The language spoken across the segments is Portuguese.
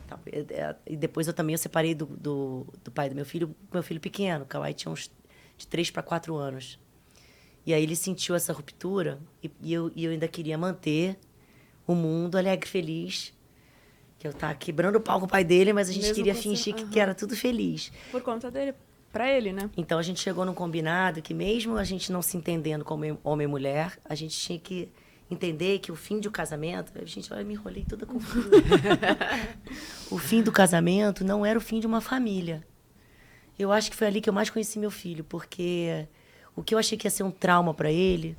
Tal. E depois eu separei do pai do meu filho pequeno. O Kawhi tinha uns de 3 para 4 anos. E aí ele sentiu essa ruptura e eu ainda queria manter o mundo alegre, feliz. Que eu tava quebrando o pau com o pai dele, mas a gente Mesmo queria com fingir seu- que era tudo feliz. Por conta dele, pra ele, né? Então a gente chegou num combinado que mesmo a gente não se entendendo como homem e mulher, a gente tinha que entender que o fim de um casamento... Gente, olha, eu me enrolei toda confusa. O fim do casamento não era o fim de uma família. Eu acho que foi ali que eu mais conheci meu filho, porque o que eu achei que ia ser um trauma para ele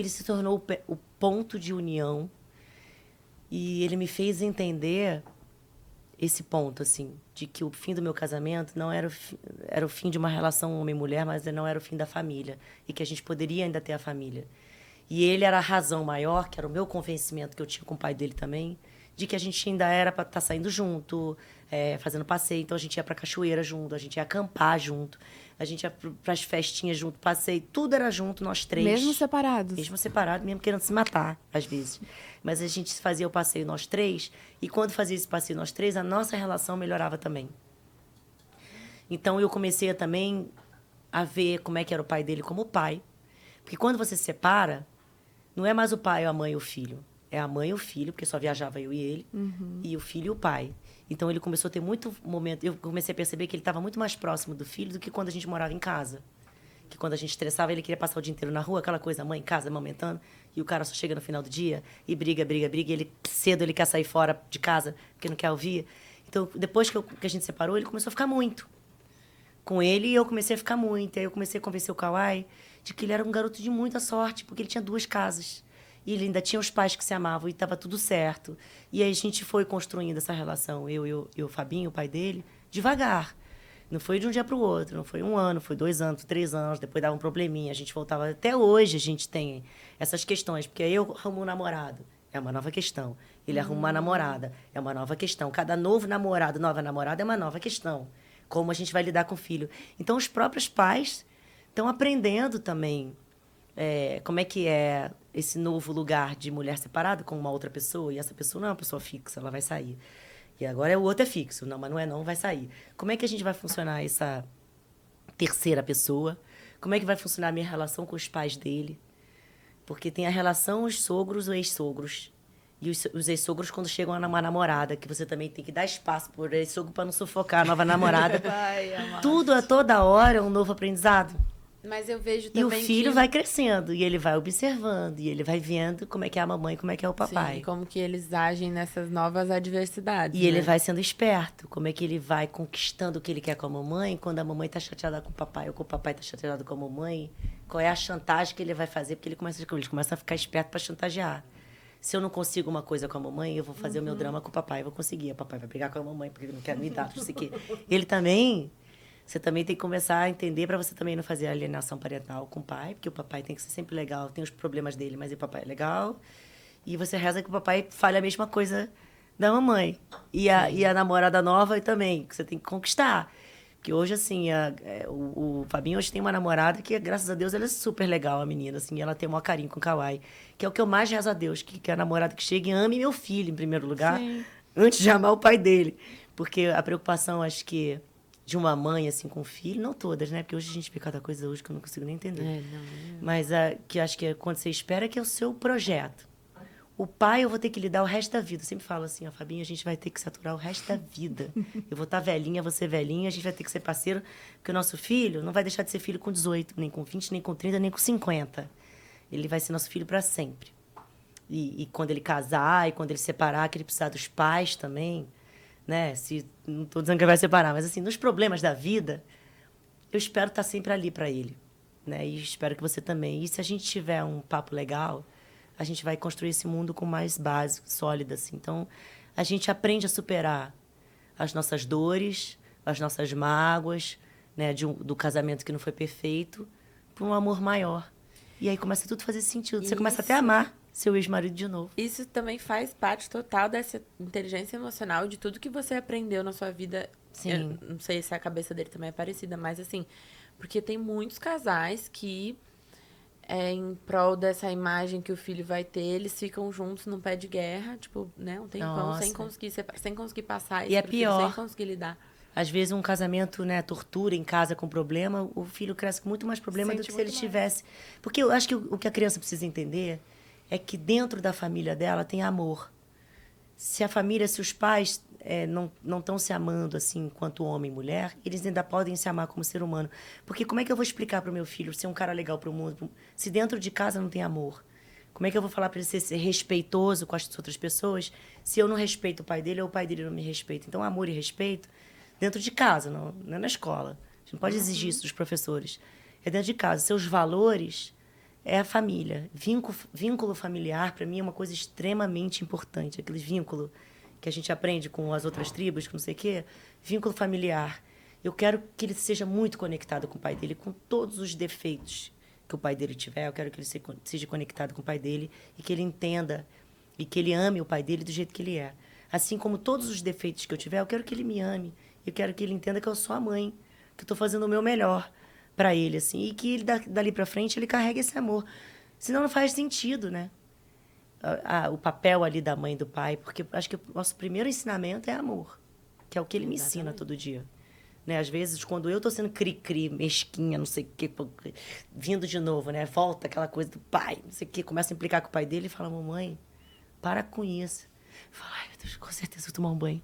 se tornou o ponto de união. E ele me fez entender esse ponto, assim, de que o fim do meu casamento não era era o fim de uma relação homem-mulher, mas não era o fim da família. E que a gente poderia ainda ter a família. E ele era a razão maior, que era o meu convencimento que eu tinha com o pai dele também, de que a gente ainda era para estar saindo junto, fazendo passeio. Então a gente ia para cachoeira junto, a gente ia acampar junto, a gente ia para as festinhas junto, passeio, tudo era junto, nós três. Mesmo separados. Mesmo separados, mesmo querendo se matar, às vezes. Mas a gente fazia o passeio nós três, e quando fazia esse passeio nós três, a nossa relação melhorava também. Então eu comecei também a ver como é que era o pai dele como pai. Porque quando você se separa, não é mais o pai, a mãe e o filho. É a mãe e o filho, porque só viajava eu e ele, e o filho e o pai. Então ele começou a ter muito momento. Eu comecei a perceber que ele estava muito mais próximo do filho do que quando a gente morava em casa. Que quando a gente estressava, ele queria passar o dia inteiro na rua, aquela coisa, mãe em casa, amamentando, e o cara só chega no final do dia e briga, e ele cedo ele quer sair fora de casa porque não quer ouvir. Então, depois que a gente separou, ele começou a ficar muito com ele, e eu comecei a ficar muito. Aí eu comecei a convencer o Kawhi de que ele era um garoto de muita sorte, porque ele tinha 2 casas. E ele ainda tinha os pais que se amavam, e estava tudo certo. E aí a gente foi construindo essa relação, eu e o Fabinho, o pai dele, devagar. Não foi de um dia para o outro, não foi 1 ano, foi 2 anos, 3 anos, depois dava um probleminha, a gente voltava. Até hoje a gente tem essas questões, porque aí eu arrumo um namorado, é uma nova questão. Ele arruma uma namorada, é uma nova questão. Cada novo namorado, nova namorada é uma nova questão. Como a gente vai lidar com o filho. Então, os próprios pais estão aprendendo também como é que é esse novo lugar de mulher separada com uma outra pessoa, e essa pessoa não é uma pessoa fixa, ela vai sair. E agora o outro é fixo. Não, mas não é não, vai sair. Como é que a gente vai funcionar essa terceira pessoa? Como é que vai funcionar a minha relação com os pais dele? Porque tem a relação os sogros ou ex-sogros. E os ex-sogros quando chegam a uma namorada, que você também tem que dar espaço por ex-sogro para não sufocar a nova namorada. Tudo a toda hora é um novo aprendizado. Mas eu vejo E também o filho que... vai crescendo, e ele vai observando, e ele vai vendo como é que é a mamãe, como é que é o papai. Sim, como que eles agem nessas novas adversidades, E ele né? vai sendo esperto, como é que ele vai conquistando o que ele quer com a mamãe, quando a mamãe tá chateada com o papai, ou com o papai tá chateado com a mamãe, qual é a chantagem que ele vai fazer, porque ele começa a ficar esperto para chantagear. Se eu não consigo uma coisa com a mamãe, eu vou fazer o meu drama com o papai, eu vou conseguir. O papai vai brigar com a mamãe, porque ele não quer me dar, não sei o quê. Ele também... Você também tem que começar a entender para você também não fazer alienação parental com o pai, porque o papai tem que ser sempre legal, tem os problemas dele, mas o papai é legal. E você reza que o papai fale a mesma coisa da mamãe. E a namorada nova também, que você tem que conquistar. Porque hoje, assim, o Fabinho hoje tem uma namorada que, graças a Deus, ela é super legal, a menina, assim, ela tem um maior carinho com o Kawhi. Que é o que eu mais rezo a Deus, que a namorada que chega e ame meu filho, em primeiro lugar, antes de amar o pai dele. Porque a preocupação, acho que... de uma mãe, assim, com filho, não todas, né? Porque hoje a gente vê cada coisa hoje que eu não consigo nem entender. Mas que acho que é quando você espera que é o seu projeto. O pai eu vou ter que lidar o resto da vida. Eu sempre falo assim, ó, Fabinho, a gente vai ter que se aturar o resto da vida. Eu vou estar velhinha, você velhinha, a gente vai ter que ser parceiro, porque o nosso filho não vai deixar de ser filho com 18, nem com 20, nem com 30, nem com 50. Ele vai ser nosso filho para sempre. E quando ele casar, e quando ele separar, que ele precisar dos pais também... Né? Não estou dizendo que ele vai separar, mas assim, nos problemas da vida, eu espero estar sempre ali para ele, né? E espero que você também. E se a gente tiver um papo legal, a gente vai construir esse mundo com mais base, sólida, assim. Então, a gente aprende a superar as nossas dores, as nossas mágoas, né? Do casamento que não foi perfeito, por um amor maior. E aí começa tudo a fazer sentido. Você começa até a amar seu ex-marido de novo. Isso também faz parte total dessa inteligência emocional, de tudo que você aprendeu na sua vida. Sim. Eu não sei se a cabeça dele também é parecida, mas assim, porque tem muitos casais que em prol dessa imagem que o filho vai ter, eles ficam juntos num pé de guerra, tipo, né, um tempão, Nossa. sem conseguir passar E isso é pro filho, pior. sem conseguir lidar. Às vezes um casamento, né, tortura em casa com problema, o filho cresce com muito mais problema do Sente que se ele muito mais. tivesse. Porque eu acho que o que a criança precisa entender é que dentro da família dela tem amor. Se a família, se os pais não estão se amando assim enquanto homem e mulher, eles ainda podem se amar como ser humano. Porque como é que eu vou explicar para o meu filho ser um cara legal para o mundo se dentro de casa não tem amor? Como é que eu vou falar para ele ser respeitoso com as outras pessoas se eu não respeito o pai dele ou o pai dele não me respeita? Então, amor e respeito dentro de casa, não é na escola. A gente não pode exigir isso dos professores. É dentro de casa. Seus valores é a família. Vínculo familiar, para mim, é uma coisa extremamente importante. Aquele vínculo que a gente aprende com as outras tribos, com não sei o quê. Vínculo familiar. Eu quero que ele seja muito conectado com o pai dele, com todos os defeitos que o pai dele tiver. Eu quero que ele seja conectado com o pai dele e que ele entenda e que ele ame o pai dele do jeito que ele é. Assim como todos os defeitos que eu tiver, eu quero que ele me ame. Eu quero que ele entenda que eu sou a mãe, que eu estou fazendo o meu melhor para ele, assim, e que ele dali para frente ele carregue esse amor. Senão não faz sentido, né? O papel ali da mãe e do pai, porque acho que o nosso primeiro ensinamento é amor, que é o que ele me ensina todo dia. Né? Às vezes, quando eu estou sendo cri-cri, mesquinha, não sei o quê, vindo de novo, né? Volta aquela coisa do pai, não sei o quê, começa a implicar com o pai dele e fala, mamãe, para com isso. Fala, ai, meu Deus, com certeza vou tomar um banho.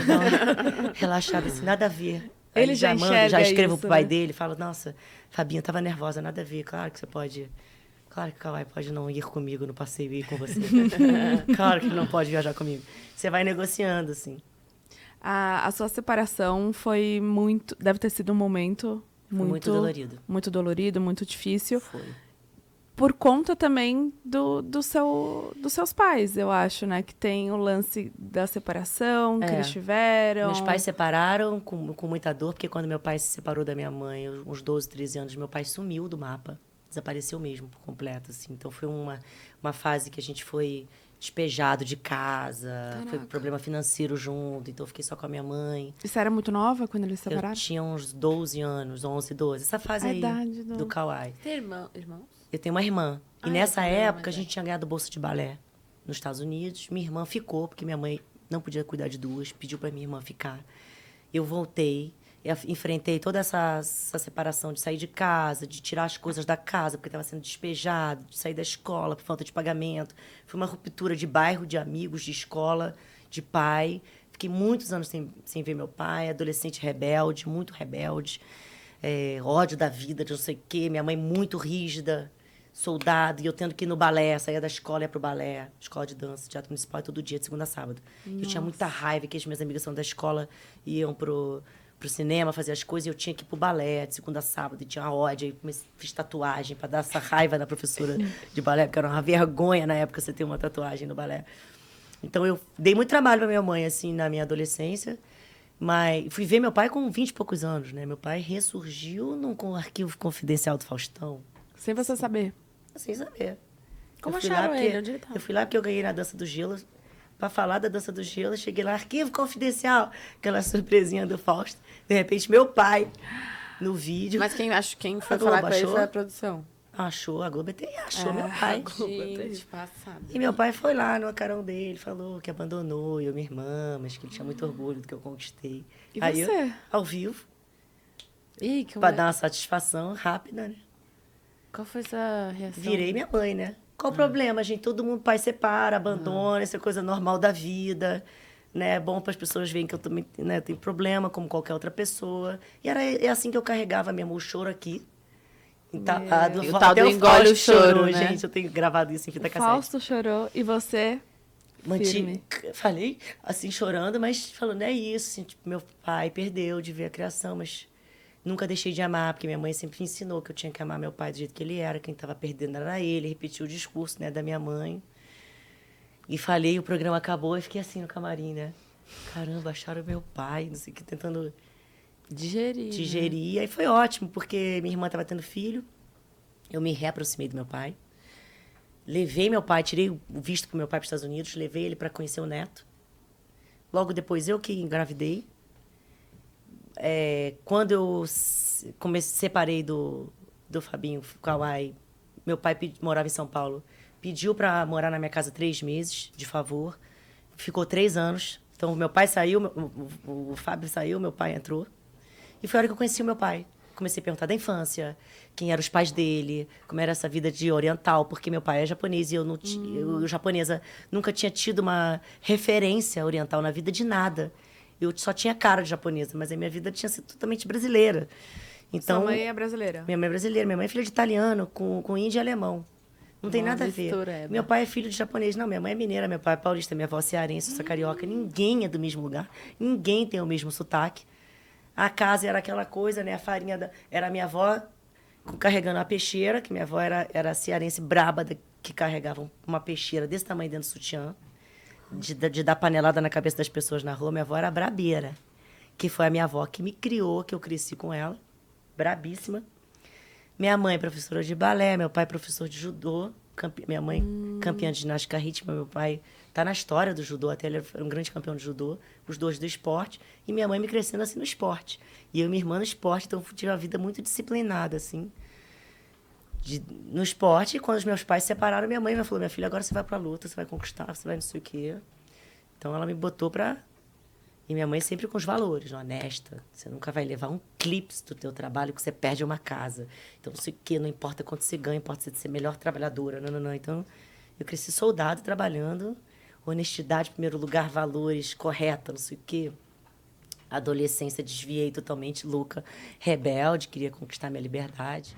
Dá uma relaxada, assim, nada a ver. Aí Ele já já enxerga escrevo isso, pro pai né? dele, falo, nossa, Fabinha, tava nervosa, nada a ver. Claro que você pode. Claro que o Kawai pode não ir comigo no passeio e ir com você. Claro que ele não pode viajar comigo. Você vai negociando, assim. A sua separação foi muito... Deve ter sido um momento Foi muito dolorido. Muito dolorido, muito difícil. Foi. Por conta também dos seus pais, eu acho, né? Que tem o lance da separação que eles tiveram. Meus pais separaram com muita dor, porque quando meu pai se separou da minha mãe, uns 12, 13 anos, meu pai sumiu do mapa. Desapareceu mesmo, por completo, assim. Então, foi uma fase que a gente foi despejado de casa. Caraca. Foi problema financeiro junto. Então, eu fiquei só com a minha mãe. E você era muito nova quando eles se Eu separaram? tinha uns 12 anos, 11, 12. Essa fase A aí idade do Kawai. Tem irmãos? Eu tenho uma irmã. E Ah, nessa eu também, época, a mas gente tinha ganhado bolsa de balé nos Estados Unidos. Minha irmã ficou, porque minha mãe não podia cuidar de duas. Pediu para minha irmã ficar. Eu voltei. Eu enfrentei toda essa separação de sair de casa, de tirar as coisas da casa, porque estava sendo despejado, de sair da escola por falta de pagamento. Foi uma ruptura de bairro, de amigos, de escola, de pai. Fiquei muitos anos sem ver meu pai, adolescente rebelde, muito rebelde. Ódio da vida, de não sei o quê. Minha mãe muito rígida, soldado, e eu tendo que ir no balé, saía da escola e ia pro balé, escola de dança, teatro municipal, todo dia, de segunda a sábado. Eu tinha muita raiva que as minhas amigas são da escola iam pro cinema, fazer as coisas, e eu tinha que ir pro balé de segunda a sábado, e tinha uma ódio, aí fiz tatuagem para dar essa raiva na professora de balé, porque era uma vergonha na época você ter uma tatuagem no balé. Então, eu dei muito trabalho para minha mãe, assim, na minha adolescência, mas fui ver meu pai com 20 e poucos anos, né? Meu pai ressurgiu com o arquivo confidencial do Faustão, Sem você saber. sem saber. Como Eu fui lá acharam porque- ele? Onde ele tava? Eu fui lá porque eu ganhei na Dança do Gelo. Pra falar da Dança do Gelo, cheguei lá, arquivo confidencial, aquela surpresinha do Fausto. De repente, meu pai, no vídeo, Mas quem foi A falar Globo com ele achou? foi a produção. achou, a Globo até achou meu pai. Gente, passado. E meu pai foi lá no carão dele, falou que abandonou eu e minha irmã, mas que ele tinha muito orgulho do que eu conquistei. E Aí você? eu, ao vivo, Ih, que pra dar uma satisfação rápida, né? Qual foi essa reação? Virei minha mãe, né? Qual o problema, gente? Todo mundo, pai separa, abandona, isso é coisa normal da vida, né? É bom para as pessoas verem que eu também, né, tenho problema, como qualquer outra pessoa. E é assim que eu carregava mesmo, o choro aqui. Entalado. E o tal Até do engole Fausto o choro, né? gente. Eu tenho gravado isso em fita O cassete. Fausto chorou e você... firme. Falei, assim, chorando, mas falando, é isso. Assim, tipo, meu pai perdeu de ver a criação, mas nunca deixei de amar, porque minha mãe sempre me ensinou que eu tinha que amar meu pai do jeito que ele era. Quem estava perdendo era ele. Repetiu o discurso, né, da minha mãe. E falei, o programa acabou e fiquei assim no camarim, né? Caramba, acharam meu pai, não sei o que, tentando Digerir. digerir. Aí foi ótimo, porque minha irmã estava tendo filho. Eu me reaproximei do meu pai. Levei meu pai, tirei o visto pro meu pai para os Estados Unidos, levei ele para conhecer o neto. Logo depois, eu que engravidei. Quando eu separei do Fabinho Kawai, Meu pai morava em São Paulo. Pediu para morar na minha casa 3 meses, de favor. Ficou 3 anos. Então, meu pai saiu, o Fábio saiu, meu pai entrou. E foi a hora que eu conheci o meu pai. Comecei a perguntar da infância, quem eram os pais dele, como era essa vida de oriental, porque meu pai é japonês e eu, japonesa, nunca tinha tido uma referência oriental na vida de nada. Eu só tinha cara de japonesa, mas a minha vida tinha sido totalmente brasileira. Então, Sua mãe é brasileira? Minha mãe é brasileira. Minha mãe é filha de italiano, com índio e alemão. Não tem nada a ver. Mistureba. Meu pai é filho de japonês. Não, minha mãe é mineira, meu pai é paulista, minha avó é cearense, eu sou carioca. Ninguém é do mesmo lugar. Ninguém tem o mesmo sotaque. A casa era aquela coisa, né? A farinha era a minha avó carregando a peixeira, que minha avó era cearense braba, que carregava uma peixeira desse tamanho dentro do sutiã, de dar panelada na cabeça das pessoas na rua. Minha avó era brabeira, que foi a minha avó que me criou, que eu cresci com ela, brabíssima. Minha mãe, professora de balé, meu pai, professor de judô, minha mãe, campeã de ginástica rítmica, meu pai tá na história do judô, até ele era um grande campeão de judô, os dois do esporte, e minha mãe me crescendo assim no esporte. E eu e minha irmã no esporte, então eu tive uma vida muito disciplinada, assim, no esporte. E quando os meus pais se separaram, minha mãe me falou, minha filha, agora você vai pra luta, você vai conquistar, você vai não sei o quê. Então ela me botou pra... E minha mãe sempre com os valores, honesta. Você nunca vai levar um clipe do teu trabalho que você perde uma casa. Então, não sei o quê, não importa quanto você ganha, importa você ser melhor trabalhadora. Não. Então, eu cresci soldado, trabalhando. Honestidade, em primeiro lugar, valores, correta, não sei o quê. Adolescência, desviei totalmente, louca, rebelde, queria conquistar minha liberdade.